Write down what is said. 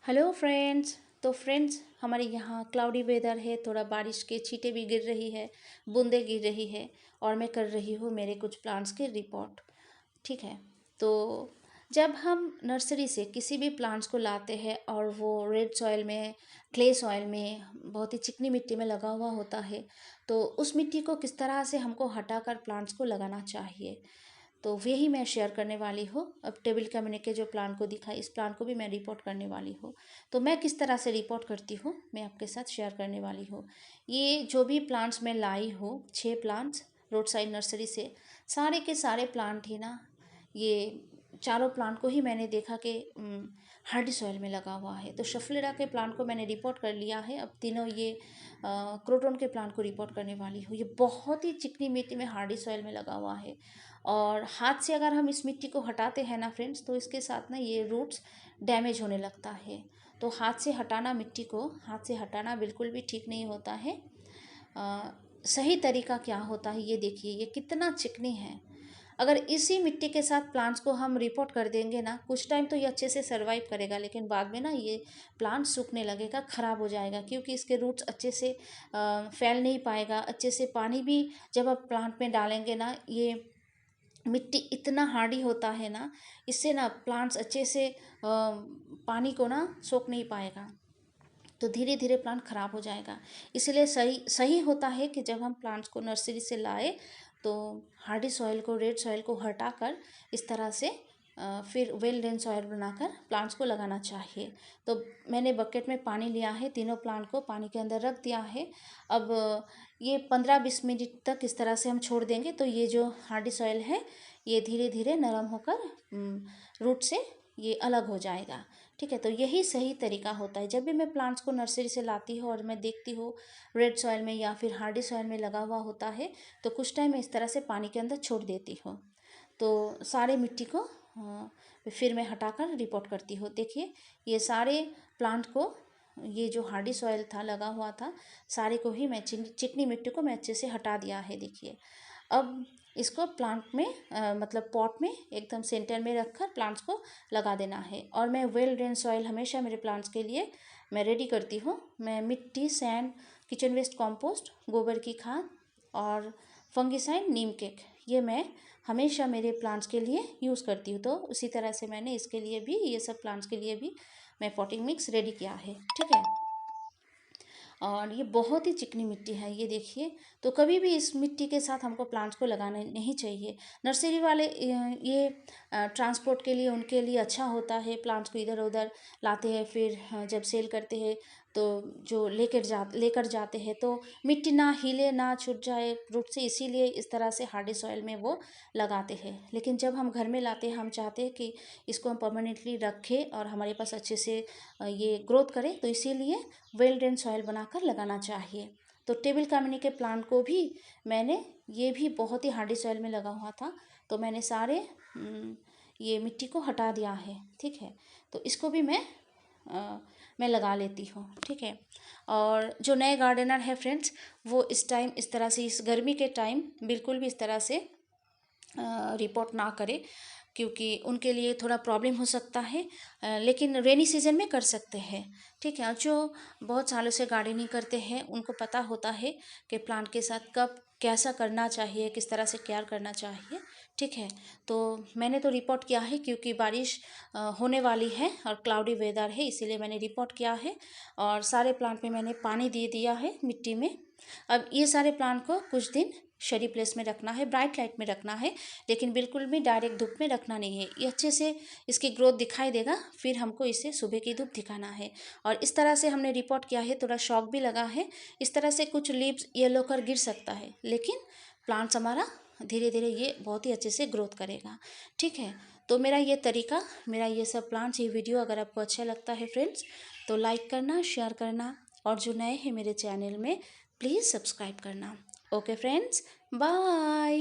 Hello friends. तो friends, हमारे यहाँ क्लाउडी वेदर है, थोड़ा बारिश के छींटे भी गिर रही है, बूंदें गिर रही है और मैं कर रही हूँ मेरे कुछ प्लांट्स के रिपोर्ट। ठीक है। तो जब हम नर्सरी से किसी भी प्लांट्स को लाते हैं और वो रेड सॉइल में, क्ले सॉइल में, बहुत ही चिकनी मिट्टी में लगा हुआ होता है, तो उस मिट्टी को किस तरह से हमको हटाकर प्लांट्स को लगाना चाहिए, तो यही मैं शेयर करने वाली हूँ। अब टेबल कैबिने के जो प्लांट को दिखा, इस प्लांट को भी मैं रिपोर्ट करने वाली हूँ। तो मैं किस तरह से रिपोर्ट करती हूँ मैं आपके साथ शेयर करने वाली हूँ। ये जो भी प्लांट्स मैं लाई हूँ, 6 प्लांट्स रोड साइड नर्सरी से, सारे के सारे प्लांट ही ना, ये चारों प्लांट को ही मैंने देखा कि हार्डी सॉइल में लगा हुआ है। तो शफलेरा के प्लांट को मैंने रिपोर्ट कर लिया है। अब तीनों ये क्रोटन के प्लांट को रिपोर्ट करने वाली हूँ। ये बहुत ही चिकनी मिट्टी में हार्डी सॉइल में लगा हुआ है और हाथ से अगर हम इस मिट्टी को हटाते हैं ना फ्रेंड्स, तो इसके साथ ना ये रूट्स डैमेज होने लगता है। तो हाथ से हटाना, मिट्टी को हाथ से हटाना बिल्कुल भी ठीक नहीं होता है। सही तरीका क्या होता है ये देखिए, ये कितना चिकनी है। अगर इसी मिट्टी के साथ प्लांट्स को हम रिपोर्ट कर देंगे ना, कुछ टाइम तो ये अच्छे से सरवाइव करेगा, लेकिन बाद में ना ये प्लांट सूखने लगेगा, ख़राब हो जाएगा, क्योंकि इसके रूट्स अच्छे से फैल नहीं पाएगा। अच्छे से पानी भी जब आप प्लांट में डालेंगे ना, ये मिट्टी इतना हार्डी होता है ना, इससे ना प्लांट्स अच्छे से पानी को ना सोख नहीं पाएगा, तो धीरे धीरे प्लांट ख़राब हो जाएगा। इसलिए सही सही होता है कि जब हम प्लांट्स को नर्सरी से लाए, तो हार्डी सॉइल को, रेड सॉइल को हटाकर इस तरह से फिर वेल ड्रेन सॉइल बनाकर प्लांट्स को लगाना चाहिए। तो मैंने बकेट में पानी लिया है, तीनों प्लांट को पानी के अंदर रख दिया है। अब ये 15-20 मिनट तक इस तरह से हम छोड़ देंगे, तो ये जो हार्डी सॉइल है ये धीरे धीरे नरम होकर रूट से ये अलग हो जाएगा। ठीक है। तो यही सही तरीका होता है। जब भी मैं प्लांट्स को नर्सरी से लाती हूँ और मैं देखती हूँ रेड सॉइल में या फिर हार्डी सॉइल में लगा हुआ होता है, तो कुछ टाइम मैं इस तरह से पानी के अंदर छोड़ देती हूँ। तो सारे मिट्टी को फिर मैं हटाकर रिपोर्ट करती हूँ। देखिए, ये सारे प्लांट को, ये जो हार्डी सॉइल था लगा हुआ था, सारे को ही मैं चिकनी मिट्टी को मैं अच्छे से हटा दिया है। देखिए, अब इसको प्लांट में मतलब पॉट में एकदम सेंटर में रखकर प्लांट्स को लगा देना है। और मैं वेल ड्रेन सॉइल हमेशा मेरे प्लांट्स के लिए मैं रेडी करती हूँ। मैं मिट्टी, सैंड, किचन वेस्ट कंपोस्ट, गोबर की खाद और फंगिसाइड, नीम केक, ये मैं हमेशा मेरे प्लांट्स के लिए यूज़ करती हूँ। तो उसी तरह से मैंने इसके लिए भी, ये सब प्लांट्स के लिए भी मैं पॉटिंग मिक्स रेडी किया है। ठीक है। और ये बहुत ही चिकनी मिट्टी है, ये देखिए। तो कभी भी इस मिट्टी के साथ हमको प्लांट्स को लगाना नहीं चाहिए। नर्सरी वाले ये ट्रांसपोर्ट के लिए, उनके लिए अच्छा होता है, प्लांट्स को इधर उधर लाते हैं, फिर जब सेल करते हैं तो जो लेकर जाते हैं, तो मिट्टी ना हिले, ना छूट जाए रूट से, इसीलिए इस तरह से हार्डी सॉइल में वो लगाते हैं। लेकिन जब हम घर में लाते हैं, हम चाहते हैं कि इसको हम परमानेंटली रखें और हमारे पास अच्छे से ये ग्रोथ करे, तो इसीलिए वेल ड्रेन सॉइल बनाकर लगाना चाहिए। तो टेबल कैबिने के प्लांट को भी मैंने, ये भी बहुत ही हार्डी सॉइल में लगा हुआ था, तो मैंने सारे ये मिट्टी को हटा दिया है। ठीक है। तो इसको भी मैं लगा लेती हूँ। ठीक है। और जो नए गार्डनर है फ्रेंड्स, वो इस टाइम इस तरह से, इस गर्मी के टाइम बिल्कुल भी इस तरह से रिपोर्ट ना करे, क्योंकि उनके लिए थोड़ा प्रॉब्लम हो सकता है। लेकिन रेनी सीजन में कर सकते हैं। ठीक है। जो बहुत सालों से गार्डनिंग करते हैं, उनको पता होता है कि प्लांट के साथ कब कैसा करना चाहिए, किस तरह से केयर करना चाहिए। ठीक है। तो मैंने तो रिपोर्ट किया है, क्योंकि बारिश होने वाली है और क्लाउडी वेदर है, इसीलिए मैंने रिपोर्ट किया है। और सारे प्लांट में मैंने पानी दे दिया है मिट्टी में। अब ये सारे प्लांट को कुछ दिन शेडी प्लेस में रखना है, ब्राइट लाइट में रखना है, लेकिन बिल्कुल भी डायरेक्ट धूप में रखना नहीं है। ये अच्छे से इसकी ग्रोथ दिखाई देगा, फिर हमको इसे सुबह की धूप दिखाना है। और इस तरह से हमने रिपोर्ट किया है। थोड़ा शॉक भी लगा है, इस तरह से कुछ लीव्स येलो कर गिर सकता है, लेकिन प्लांट्स हमारा धीरे धीरे ये बहुत ही अच्छे से ग्रोथ करेगा। ठीक है। तो मेरा ये तरीका, मेरा ये सब प्लांट्स, ये वीडियो अगर आपको अच्छा लगता है फ्रेंड्स, तो लाइक करना, शेयर करना, और जो नए हैं मेरे चैनल में, प्लीज़ सब्सक्राइब करना। Okay friends, bye.